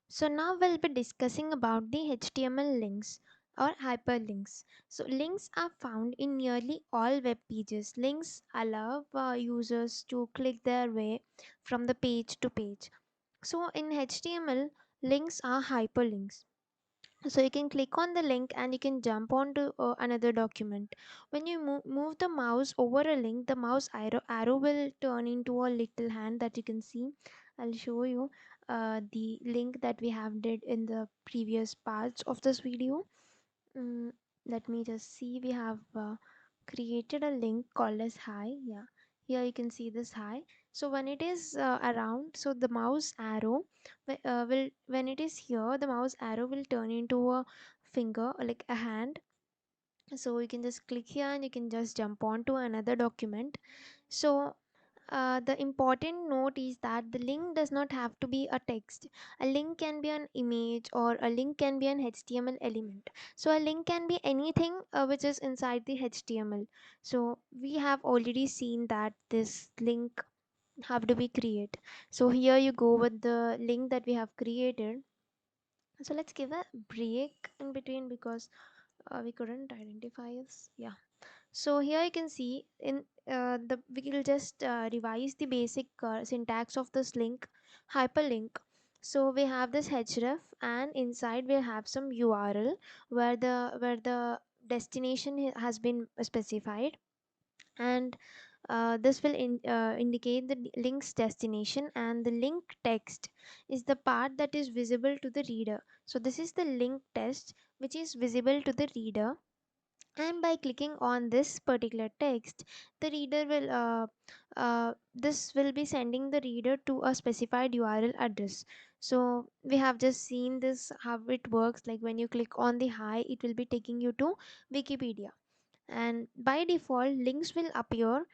So now we'll be discussing about the HTML links or hyperlinks. So links are found in nearly all web pages. Links allow users to click their way from the page to page. So in HTML, links are hyperlinks. So you can click on the link and you can jump on to another document. When you move the mouse over a link, the mouse arrow will turn into a little hand that you can see. I'll show you the link that we have did in the previous parts of this video. mm, Let me just see. We have created a link called as hi. Yeah, here you can see this hi. So when it is around, so the mouse arrow will, when it is here, the mouse arrow will turn into a finger, like a hand. So you can just click here and you can just jump on to another document. So the important note is that the link does not have to be a text. A link can be an image, or a link can be an HTML element. So a link can be anything which is inside the HTML. So we have already seen that this link have to be created. So here you go with the link that we have created. So let's give a break in between because we couldn't identify this. Yeah, so here you can see in the we will just revise the basic syntax of this link. Hyperlink. So we have this href, and inside we have some URL where the destination has been specified, and this will indicate the link's destination, and the link text is the part that is visible to the reader. So this is the link text which is visible to the reader, and by clicking on this particular text, the reader will this will be sending the reader to a specified URL address. So we have just seen this how it works. Like when you click on the hi, it will be taking you to Wikipedia, and by default links will appear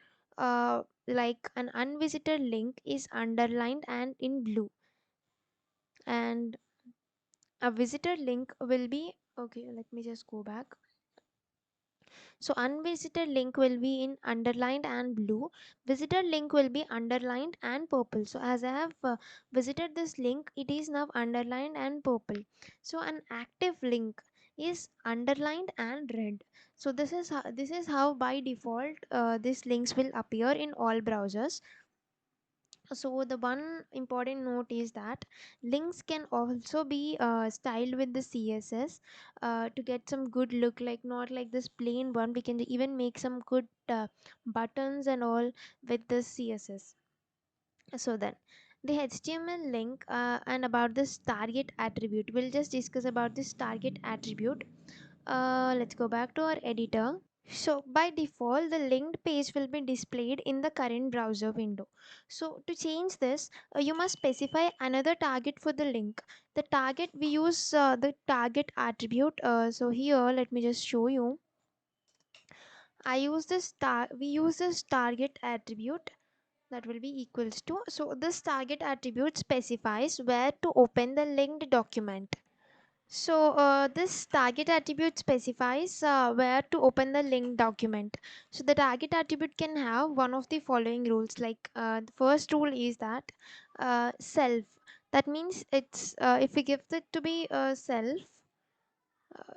like an unvisited link is underlined and in blue, and a visited link will be, okay, let me just go back. So unvisited link will be in underlined and blue. Visited link will be underlined and purple. So as I have visited this link, it is now underlined and purple. So an active link is underlined and red. So this is how by default these links will appear in all browsers. So the one important note is that links can also be styled with the CSS to get some good look, like not like this plain one. We can even make some good buttons and all with the CSS. So then the HTML link and about this target attribute, we'll just discuss about this target attribute. Let's go back to our editor. So by default, the linked page will be displayed in the current browser window. So to change this, you must specify another target for the link. The target, we use the target attribute. So here, let me just show you. We use this target attribute that will be equals to. So this target attribute specifies where to open the linked document. So this target attribute specifies where to open the linked document. So the target attribute can have one of the following rules. Like the first rule is that self. That means it's if we give it to be self,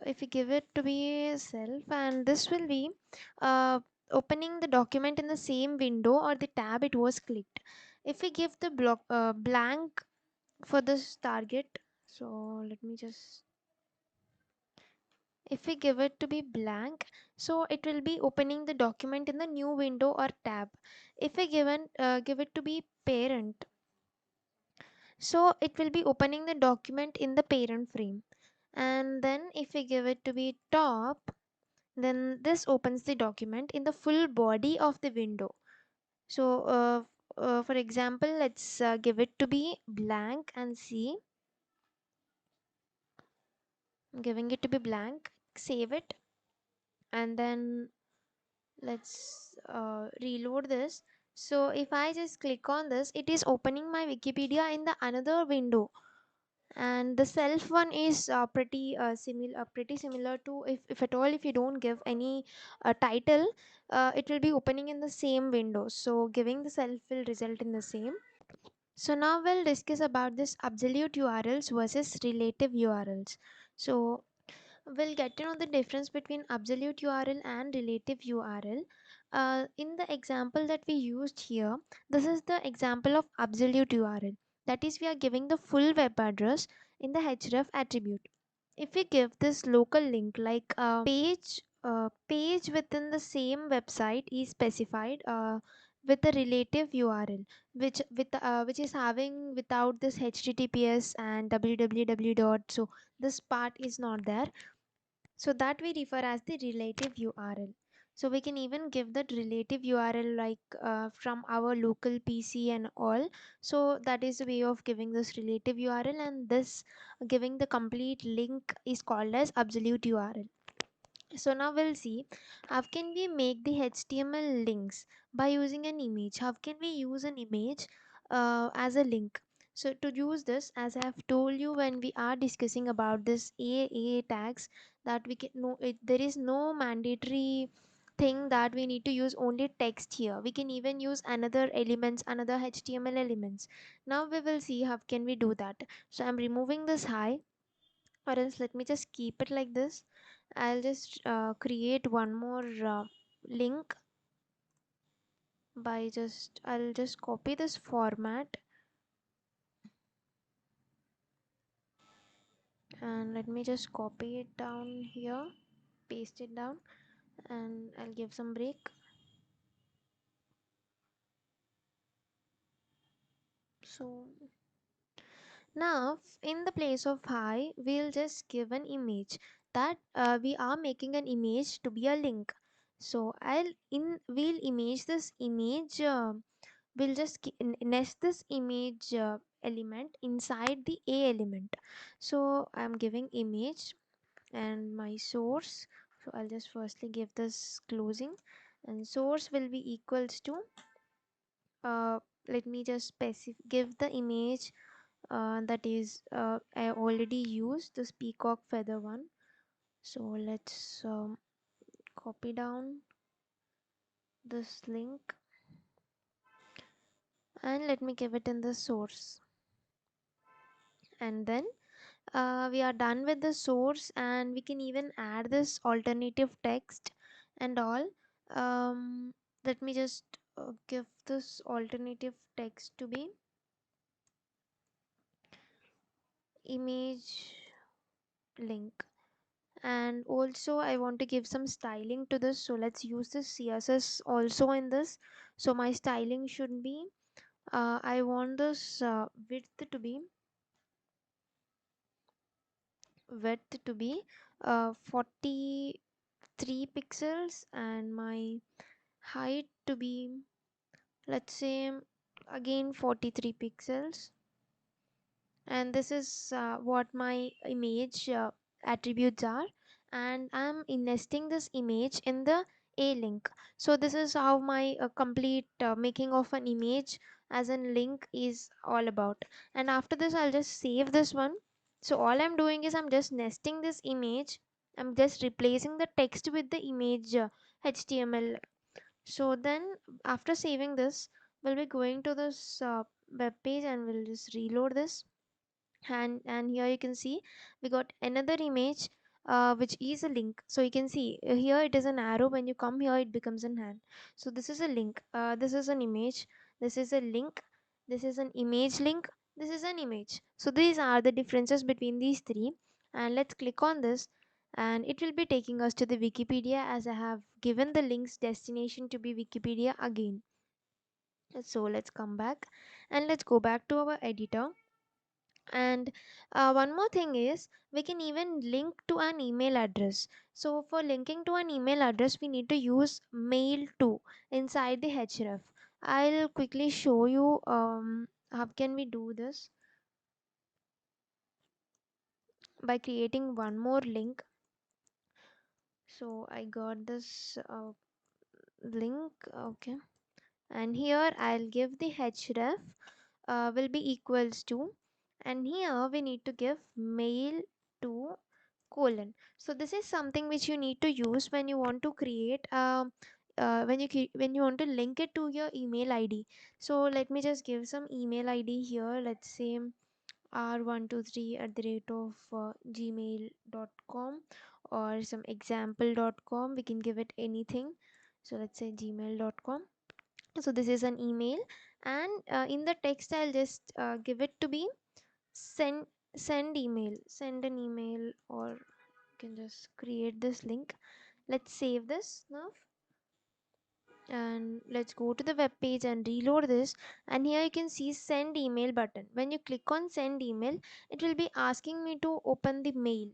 if we give it to be self, and this will be uh, opening the document in the same window or the tab it was clicked. If we give the blank for this target, so let me just, if we give it to be blank, so it will be opening the document in the new window or tab. If we give it to be parent, so it will be opening the document in the parent frame. And then if we give it to be top, then this opens the document in the full body of the window. So for example, let's give it to be blank and see. Giving it to be blank, save it, and then let's reload this. So if I just click on this, it is opening my Wikipedia in the another window, and the self one is pretty similar to, if at all, if you don't give any title, it will be opening in the same window. So giving the self will result in the same. So now we'll discuss about this absolute URLs versus relative URLs. So we'll get to know the difference between absolute URL and relative URL. In the example that we used here, this is the example of absolute URL. That is, we are giving the full web address in the href attribute. If we give this local link like page within the same website is specified with a relative URL, which is having without this https and www dot, so this part is not there, so that we refer as the relative URL. So we can even give that relative URL like from our local PC and all. So that is the way of giving this relative URL, and this giving the complete link is called as absolute URL. So now we'll see how can we make the HTML links by using an image. How can we use an image as a link? So to use this, as I have told you when we are discussing about this AA tags, that we can no it, there is no mandatory thing that we need to use only text here. We can even use another elements, another HTML elements. Now we will see how can we do that. So I'm removing this hi, or else let me just keep it like this. I'll just create one more link by just I'll just copy this format, and let me just copy it down here, paste it down, and I'll give some break. So now in the place of hi, we'll just give an image that we are making an image to be a link. So we'll image this image, we'll just nest this image element inside the a element. So I'm giving image and my source. So I'll just firstly give this closing, and source will be equals to let me just give the image that is I already used this peacock feather one. So let's copy down this link, and let me give it in the source. And then we are done with the source, and we can even add this alternative text and all. Let me just give this alternative text to be image link. And also I want to give some styling to this, so let's use this CSS also in this. So my styling should be I want this width to be 43 pixels, and my height to be, let's say, again 43 pixels. And this is what my image attributes are, and I'm nesting this image in the a link. So this is how my complete making of an image as a link is all about. And after this I'll just save this one. So all I'm doing is I'm just nesting this image, I'm just replacing the text with the image HTML. So then after saving this, we'll be going to this web page, and we'll just reload this. And here you can see we got another image which is a link. So you can see here it is an arrow, when you come here it becomes an hand. So this is a link, this is an image, this is a link, this is an image link, this is an image. So these are the differences between these three. And let's click on this, and it will be taking us to the Wikipedia, as I have given the link's destination to be Wikipedia again. So let's come back, and let's go back to our editor. And one more thing is we can even link to an email address. So for linking to an email address, we need to use mail to inside the href. I'll quickly show you how can we do this by creating one more link. So I got this link, okay, and here I'll give the href will be equals to, and here we need to give mail to colon. So this is something which you need to use when you want to create when you want to link it to your email id. So let me just give some email id here. Let's say r123 at the rate of gmail.com, or some example.com. We can give it anything. So let's say gmail.com. So this is an email, and in the text I'll just give it to be send send an email, or you can just create this link. Let's save this now, and let's go to the web page and reload this. And here you can see send email button. When you click on send email, it will be asking me to open the mail.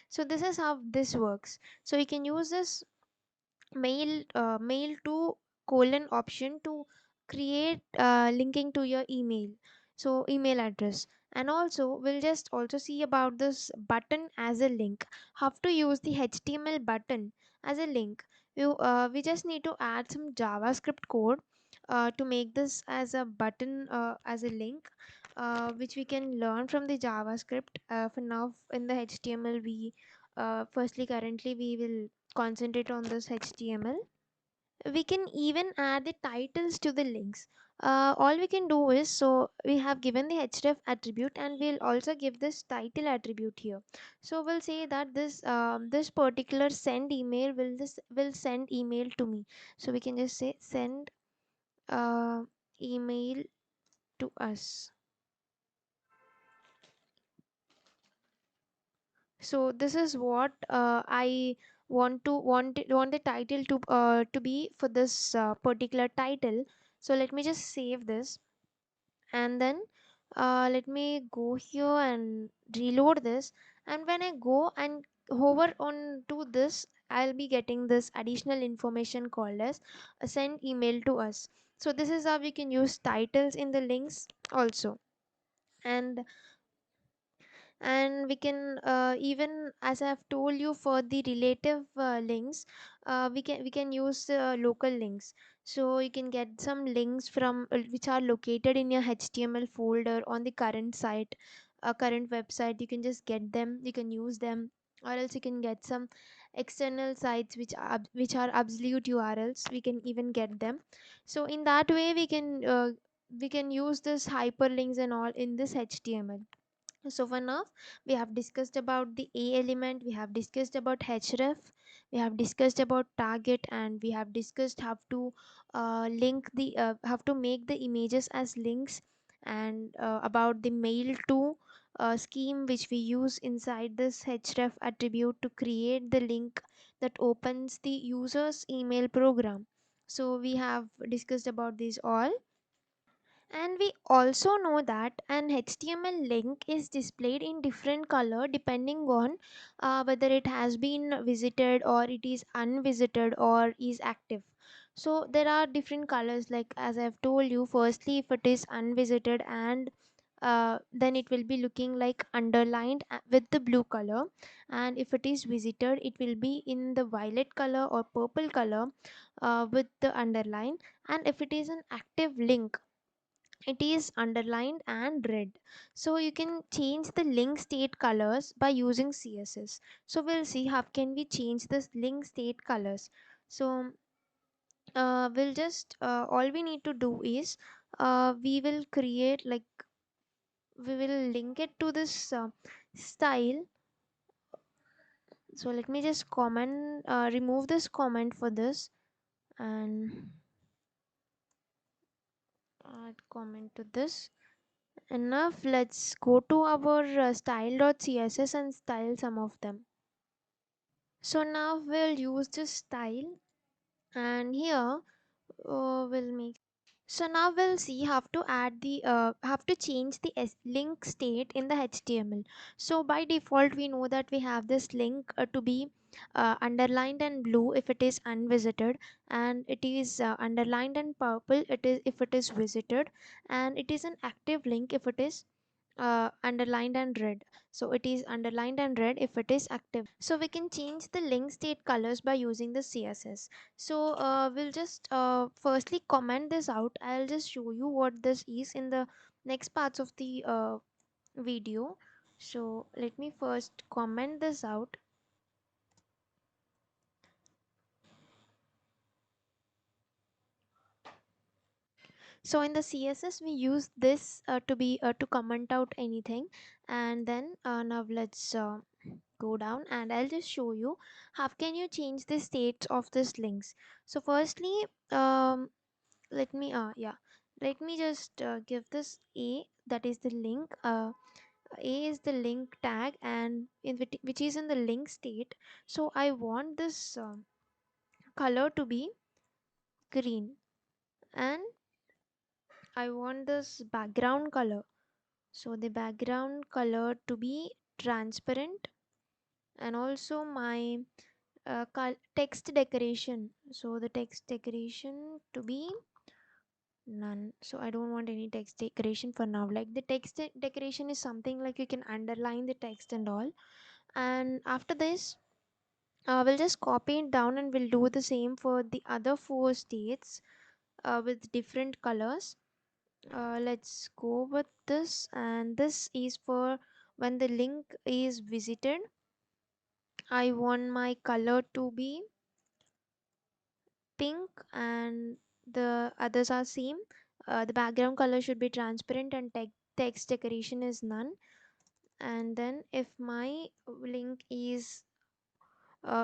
So this is how this works. So you can use this mail to colon option to create linking to your email, so email address. And also we'll just also see about this button as a link, how to use the html button as a link. We just need to add some javascript code to make this as a button, as a link, which we can learn from the javascript. For now, in the html, we firstly currently we will concentrate on this html. We can even add the titles to the links. All we can do is, so we have given the href attribute, and we'll also give this title attribute here. So we'll say that this particular send email will send email to me. So we can just say send uh, email to us. So this is what I want the title to be for this particular title. So let me just save this, and then let me go here and reload this. And when I go and hover on to this, I'll be getting this additional information called as a send email to us. So this is how we can use titles in the links also. And we can even, as I have told you, for the relative links, we can use local links. So you can get some links from which are located in your html folder on the current site, current website. You can just get them, you can use them. Or else you can get some external sites which are absolute urls, we can even get them. So in that way we can use this hyperlinks and all in this html. So for now, we have discussed about the A element, we have discussed about href, we have discussed about target, and we have discussed how to how to make the images as links, and about the mail to scheme which we use inside this href attribute to create the link that opens the user's email program. So we have discussed about these all. And we also know that an HTML link is displayed in different color depending on whether it has been visited, or it is unvisited, or is active. So there are different colors, like as I've told you. Firstly, if it is unvisited, and then it will be looking like underlined with the blue color. And if it is visited, it will be in the violet color or purple color with the underline. And if it is an active link, it is underlined and red. So you can change the link state colors by using css. So we'll see how can we change this link state colors. So we'll just all we need to do is we will create, like, we will link it to this style. So let me just comment, remove this comment for this, and add comment to this. Enough. Let's go to our style.css and style some of them. So now we'll use this style, and here we'll make. So now we'll see how to add the have to change the link state in the html. So by default we know that we have this link to be underlined and blue if it is unvisited, and it is underlined and purple it is if it is visited, and it is an active link if it is underlined and red. So it is underlined and red if it is active. So we can change the link state colors by using the css. So we'll just firstly comment this out. I'll just show you what this is in the next parts of the video. So let me first comment this out. So in the css we use this to be to comment out anything. And then now let's go down and I'll just show you how can you change the states of this links. So firstly, um let me let me just give this a, that is the link. A is the link tag and which is in the link state. So I want this color to be green, and I want this background color, so the background color to be transparent, and also my text decoration, so the text decoration to be none. So I don't want any text decoration for now. Like the decoration is something like you can underline the text and all. And after this, we'll just copy it down and we'll do the same for the other four states with different colors. Let's go with this, and this is for when the link is visited. I want my color to be pink, and the others are same. The background color should be transparent and text decoration is none. And then if my link is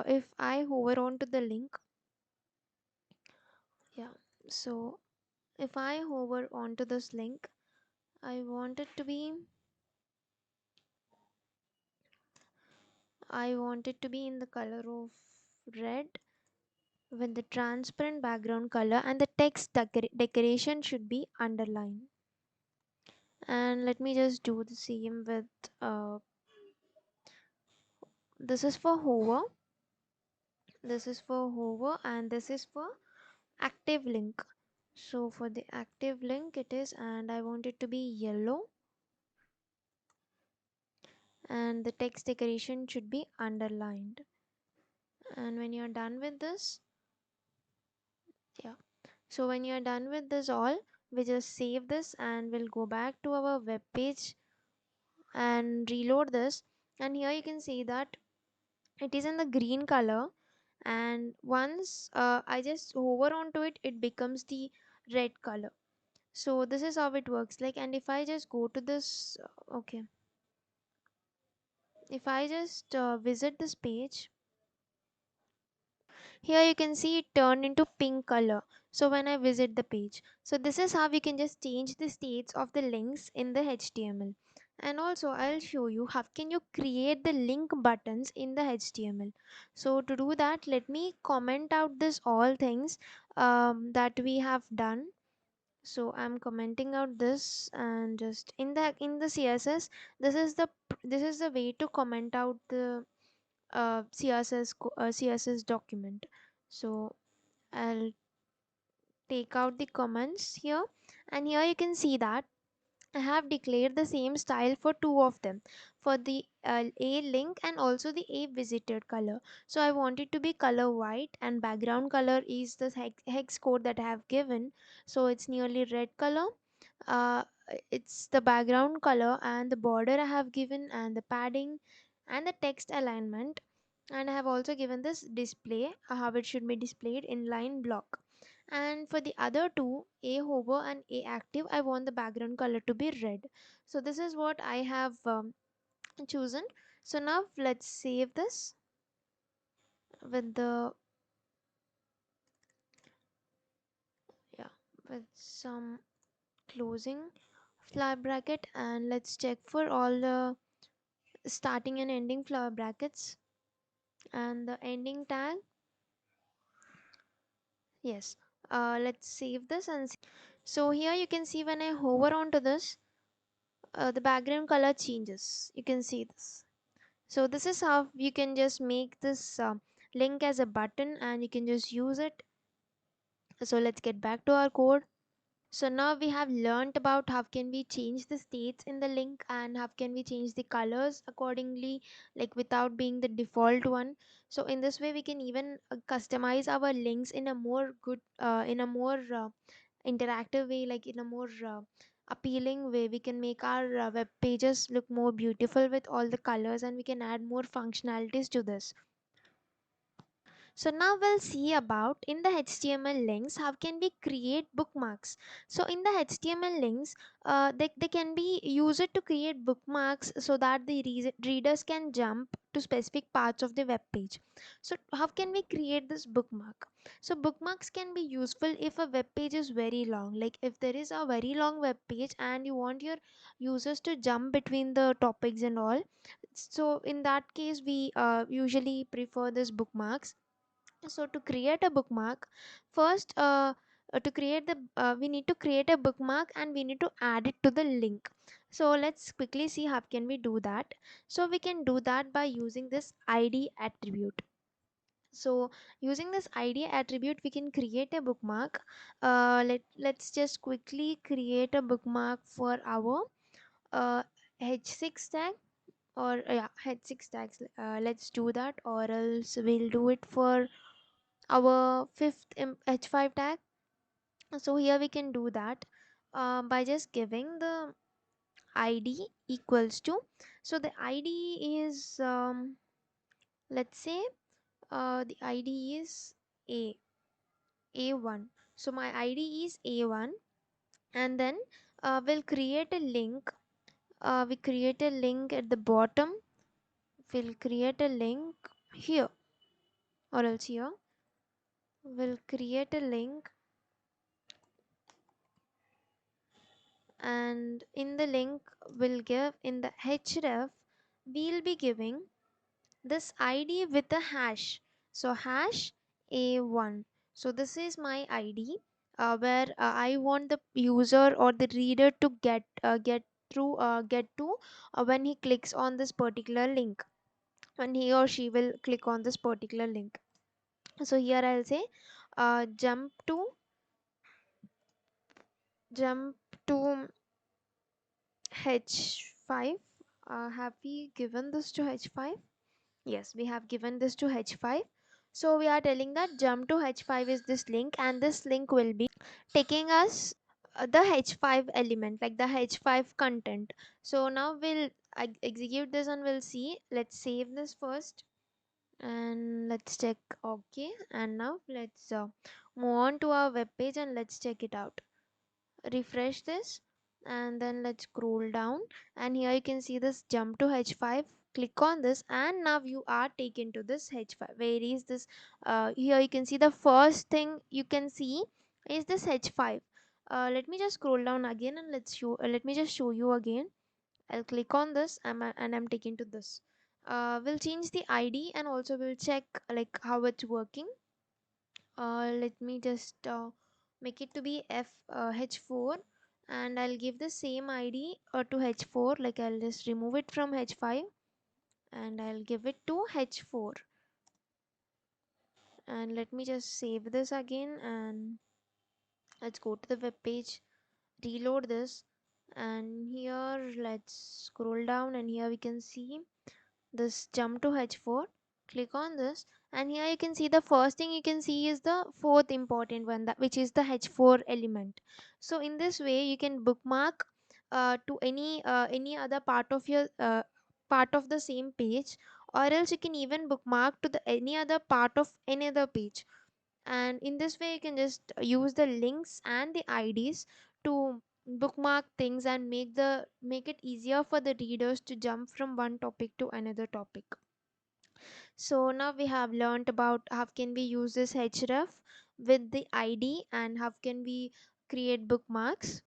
if I hover on to the link, yeah, so if I hover onto this link, I want it to be I want it to be in the color of red with the transparent background color, and the text decoration should be underlined. And let me just do the same with this is for hover, this is for hover, and this is for active link. So for the active link it is, and I want it to be yellow, and the text decoration should be underlined. And when you're done with this, yeah, so when you're done with this all, we just save this and we'll go back to our web page and reload this. And here you can see that it is in the green color, and once I just hover onto it, it becomes the red color. So this is how it works like. And if I just go to this okay, if I just visit this page, here you can see it turned into pink color. So when I visit the page, so this is how we can just change the states of the links in the HTML. And also I'll show you how can you create the link buttons in the HTML. So to do that, let me comment out this all things that we have done. So I'm commenting out this, and just in the CSS, this is the this is the way to comment out the CSS document. So I'll take out the comments here, and here you can see that I have declared the same style for two of them, for the a link and also the a visited color. So I want it to be color white, and background color is the hex code that I have given. So it's nearly red color. uh, it's the background color, and the border I have given, and the padding and the text alignment. And I have also given this display, how it should be displayed in line block. And for the other two, a hover and a active, I want the background color to be red. So this is what I have chosen. So now let's save this with the yeah, with some closing flower bracket, and let's check for all the starting and ending flower brackets and the ending tag. Yes, let's save this and see. So here you can see when I hover onto this, the background color changes. You can see this. So this is how you can just make this link as a button, and you can just use it. So let's get back to our code. So now we have learned about how can we change the states in the link, and how can we change the colors accordingly, like without being the default one. So in this way we can even customize our links in a more good in a more interactive way, like in a more appealing way. We can make our web pages look more beautiful with all the colors, and we can add more functionalities to this. So now we'll see about in the HTML links how can we create bookmarks. So in the HTML links, they can be used to create bookmarks so that the readers can jump to specific parts of the web page. So how can we create this bookmark? So bookmarks can be useful if a web page is very long. Like if there is a very long web page and you want your users to jump between the topics and all. So in that case, we usually prefer this bookmarks. So to create a bookmark, first to create the we need to create a bookmark and we need to add it to the link. So let's quickly see how can we do that. So we can do that by using this id attribute. So using this id attribute we can create a bookmark. Let's just quickly create a bookmark for our h6 tag, or yeah, h6 tags. Let's do that, or else we'll do it for our fifth h5 tag. So here we can do that by just giving the id equals to. So the id is let's say the id is a a1. So my id is a1, and then we'll create a link. We create a link at the bottom. We'll create a link here, or else here we'll create a link, and in the link we'll give in the href we'll be giving this id with a hash. So hash a1. So this is my id where I want the user or the reader to get to when he clicks on this particular link, when he or she will click on this particular link. So here I'll say jump to h5. Have we given this to h5? Yes, we have given this to h5. So we are telling that jump to h5 is this link, and this link will be taking us the h5 element, like the h5 content. So now we'll execute this and we'll see. Let's save this first and let's check. Okay, and now let's move on to our web page and let's check it out. Refresh this, and then let's scroll down, and here you can see this jump to h5. Click on this, and now you are taken to this h5. Where is this? Here you can see the first thing you can see is this h5. Let me just scroll down again and let me just show you again. I'll click on this, and I'm taken to this. We'll change the id and also we'll check like how it's working. Let me just make it to be h4, and I'll give the same id to h4. Like I'll just remove it from h5 and I'll give it to h4, and let me just save this again, and let's go to the web page, reload this, and here let's scroll down, and here we can see this jump to h4. Click on this, and here you can see the first thing you can see is the fourth important one, that which is the h4 element. So in this way you can bookmark to any other part of your part of the same page, or else you can even bookmark to the any other part of any other page. And in this way you can just use the links and the ids to bookmark things and make it easier for the readers to jump from one topic to another topic. So now we have learned about how can we use this href with the id and how can we create bookmarks.